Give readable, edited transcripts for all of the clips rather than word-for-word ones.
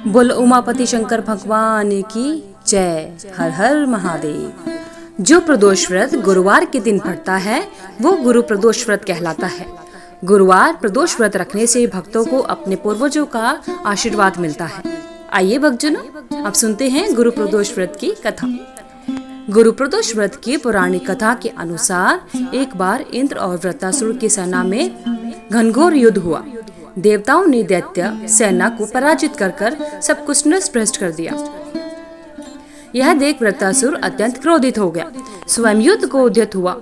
बोल उमापति शंकर भगवान की जय। हर हर महादेव। जो प्रदोष व्रत गुरुवार के दिन पड़ता है वो गुरु प्रदोष व्रत कहलाता है। गुरुवार प्रदोष व्रत रखने से भक्तों को अपने पूर्वजों का आशीर्वाद मिलता है। आइए भक्तजनों, अब सुनते हैं गुरु प्रदोष व्रत की कथा। गुरु प्रदोष व्रत की पौराणिक कथा के अनुसार एक बार इंद्र और वृत्रासुर की सेना में घनघोर युद्ध हुआ। देवताओं ने दैत्य सेना को पराजित कर सब कुछ नष्ट भ्रष्ट कर दिया। यह देख वृत्रासुर अत्यंत क्रोधित हो गया, स्वयं युद्ध को उद्यत हुआ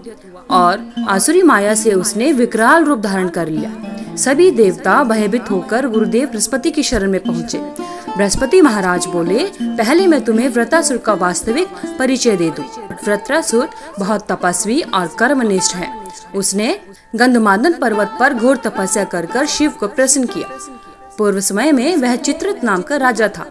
और आसुरी माया से उसने विकराल रूप धारण कर लिया। सभी देवता भयभीत होकर गुरुदेव बृहस्पति की शरण में पहुँचे। बृहस्पति महाराज बोले, पहले मैं तुम्हें वृत्रासुर का वास्तविक परिचय दे दूं। वृत्रासुर बहुत तपस्वी और कर्मनिष्ठ है। उसने गंधमादन पर्वत पर घोर तपस्या कर शिव को प्रसन्न किया। पूर्व समय में वह चित्ररथ नाम का राजा था।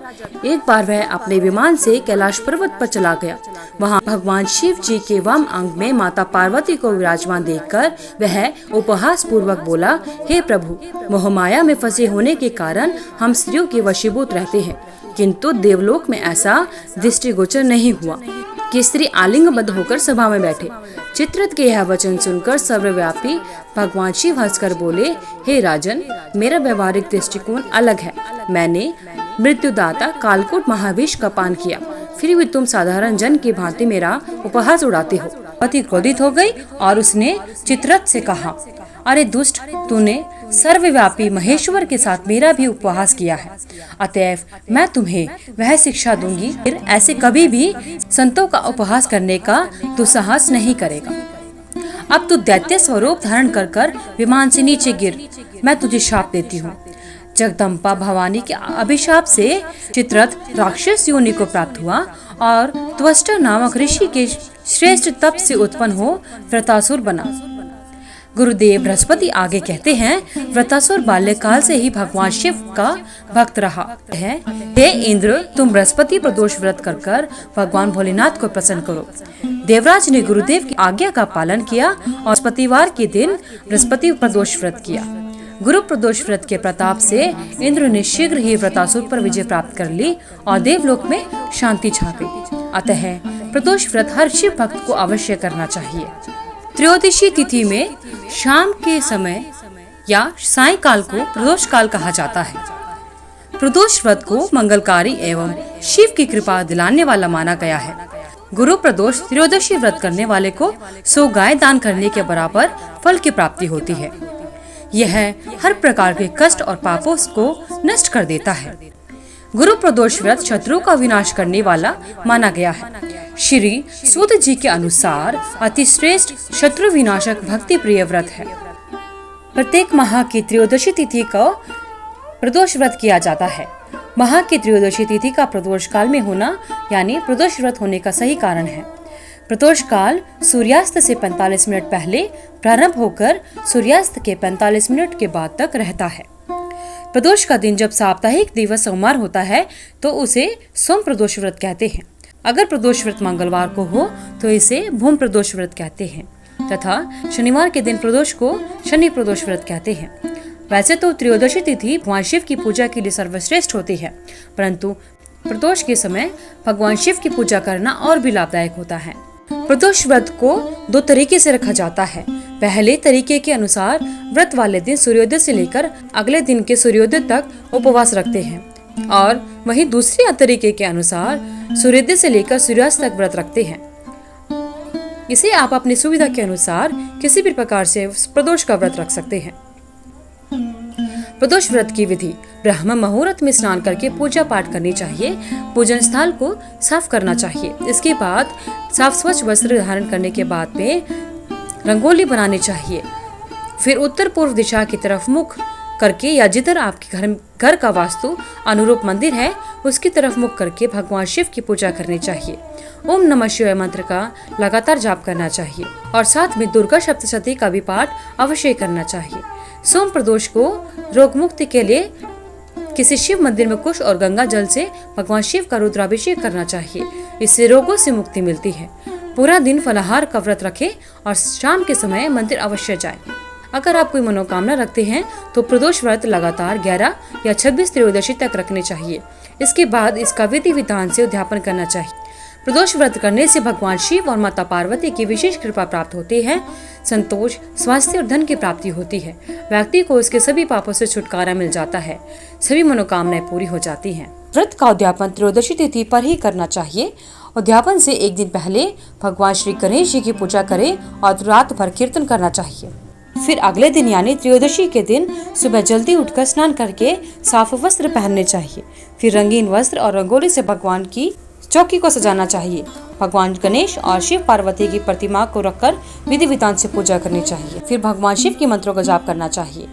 एक बार वह अपने विमान से कैलाश पर्वत पर चला गया। वहां भगवान शिव जी के वाम अंग में माता पार्वती को विराजमान देखकर वह उपहास पूर्वक बोला, हे प्रभु, मोहमाया में फंसे होने के कारण हम स्त्रियों के वशीभूत रहते हैं, किंतु देवलोक में ऐसा दृष्टिगोचर नहीं हुआ कि स्त्री आलिंगबद्ध होकर सभा में बैठे। चित्ररथ के यह वचन सुनकर सर्वव्यापी भगवान शिव हंसकर बोले, हे राजन, मेरा व्यवहारिक दृष्टिकोण अलग है। मैंने मृत्युदाता कालकूट महाविष का पान किया, फिर भी तुम साधारण जन की भांति मेरा उपहास उड़ाते हो। अति क्रोधित हो गई और उसने चित्ररथ से कहा, अरे दुष्ट, तूने सर्वव्यापी महेश्वर के साथ मेरा भी उपहास किया है, अतएव मैं तुम्हें वह शिक्षा दूंगी, फिर ऐसे कभी भी संतों का उपहास करने का तू साहस नहीं करेगा। अब तू दैत्य स्वरूप धारण कर विमान से नीचे गिर, मैं तुझे शाप देती हूँ। जगदम्बा भवानी के अभिशाप से चित्ररथ राक्षस योनि को प्राप्त हुआ और त्वष्टा नामक ऋषि के श्रेष्ठ तप से उत्पन्न हो वृत्रासुर बना। गुरुदेव बृहस्पति आगे कहते हैं, वृत्रासुर बाल्यकाल से ही भगवान शिव का भक्त रहा है। हे इंद्र, तुम बृहस्पति प्रदोष व्रत कर भगवान भोलेनाथ को प्रसन्न करो। देवराज ने गुरुदेव की आज्ञा का पालन किया और बृहस्पतिवार के दिन बृहस्पति प्रदोष व्रत किया। गुरु प्रदोष व्रत के प्रताप से इंद्र ने शीघ्र ही वृत्रासुर पर विजय प्राप्त कर ली और देवलोक में शांति छा गई। अतः प्रदोष व्रत हर शिव भक्त को अवश्य करना चाहिए। त्रयोदशी तिथि में शाम के समय या सायंकाल को प्रदोष काल कहा जाता है। प्रदोष व्रत को मंगलकारी एवं शिव की कृपा दिलाने वाला माना गया है। गुरु प्रदोष त्रयोदशी व्रत करने वाले को 100 गाय दान करने के बराबर फल की प्राप्ति होती है। यह हर प्रकार के कष्ट और पापों को नष्ट कर देता है। गुरु प्रदोष व्रत शत्रुओं का विनाश करने वाला माना गया है। श्री सूत जी के अनुसार अति श्रेष्ठ शत्रु विनाशक भक्ति प्रिय व्रत है। प्रत्येक माह की त्रयोदशी तिथि को प्रदोष व्रत किया जाता है। माह की त्रयोदशी तिथि का प्रदोष काल में होना यानी प्रदोष व्रत होने का सही कारण है। प्रदोष काल सूर्यास्त से 45 मिनट पहले प्रारंभ होकर सूर्यास्त के 45 मिनट के बाद तक रहता है। प्रदोष का दिन जब साप्ताहिक दिवस सोमवार होता है तो उसे सोम प्रदोष व्रत कहते हैं। अगर प्रदोष व्रत मंगलवार को हो तो इसे भूम प्रदोष व्रत कहते हैं तथा शनिवार के दिन प्रदोष को शनि प्रदोष व्रत कहते हैं। वैसे तो त्रयोदशी तिथि भगवान शिव की पूजा के लिए सर्वश्रेष्ठ होती है, परंतु प्रदोष के समय भगवान शिव की पूजा करना और भी लाभदायक होता है। प्रदोष व्रत को 2 तरीके से रखा जाता है। पहले तरीके के अनुसार व्रत वाले दिन सूर्योदय से लेकर अगले दिन के सूर्योदय तक उपवास रखते हैं और वहीं दूसरे तरीके के अनुसार सूर्योदय से लेकर सूर्यास्त तक व्रत रखते हैं। इसे आप अपनी सुविधा के अनुसार किसी भी प्रकार से प्रदोष का व्रत रख सकते हैं। प्रदोष व्रत की विधि: ब्रह्म मुहूर्त में स्नान करके पूजा पाठ करनी चाहिए। पूजन स्थल को साफ करना चाहिए। इसके बाद साफ स्वच्छ वस्त्र धारण करने के बाद में रंगोली बनानी चाहिए। फिर उत्तर पूर्व दिशा की तरफ मुख करके या जिधर आपके घर का वास्तु अनुरूप मंदिर है उसकी तरफ मुख करके भगवान शिव की पूजा करनी चाहिए। ओम नमः शिवाय मंत्र का लगातार जाप करना चाहिए और साथ में दुर्गा सप्तशती का भी पाठ अवश्य करना चाहिए। सोम प्रदोष को रोग मुक्ति के लिए किसी शिव मंदिर में कुश और गंगा जल से भगवान शिव का रुद्राभिषेक करना चाहिए। इससे रोगों से मुक्ति मिलती है। पूरा दिन फलाहार का व्रत रखें और शाम के समय मंदिर अवश्य जाएं। अगर आप कोई मनोकामना रखते हैं तो प्रदोष व्रत लगातार 11 या 26 त्रयोदशी तक रखने चाहिए। इसके बाद इसका विधि विधान से उद्यापन करना चाहिए। प्रदोष व्रत करने से भगवान शिव और माता पार्वती की विशेष कृपा प्राप्त होती है। संतोष, स्वास्थ्य और धन की प्राप्ति होती है। व्यक्ति को उसके सभी पापों से छुटकारा मिल जाता है। सभी मनोकामनाएं पूरी हो जाती हैं। व्रत का उद्यापन त्रयोदशी तिथि पर ही करना चाहिए। उद्यापन से एक दिन पहले भगवान श्री गणेश जी की पूजा करें और रात भर कीर्तन करना चाहिए। फिर अगले दिन यानी त्रयोदशी के दिन सुबह जल्दी उठकर स्नान करके साफ वस्त्र पहनने चाहिए। फिर रंगीन वस्त्र और रंगोली से भगवान की चौकी को सजाना चाहिए। भगवान गणेश और शिव पार्वती की प्रतिमा को रखकर विधि विधान से पूजा करनी चाहिए। फिर भगवान शिव के मंत्रों का जाप करना चाहिए।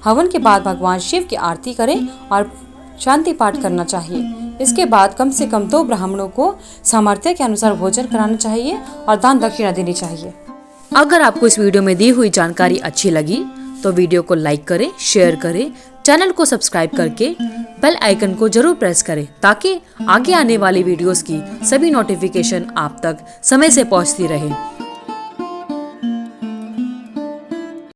हवन के बाद भगवान शिव की आरती करें और शांति पाठ करना चाहिए। इसके बाद कम से कम 2 ब्राह्मणों को सामर्थ्य के अनुसार भोजन कराना चाहिए और दान दक्षिणा देनी चाहिए। अगर आपको इस वीडियो में दी हुई जानकारी अच्छी लगी तो वीडियो को लाइक करें, शेयर करें, चैनल को सब्सक्राइब करके बेल आइकन को जरूर प्रेस करें ताकि आगे आने वाली वीडियोस की सभी नोटिफिकेशन आप तक समय से पहुंचती रहे।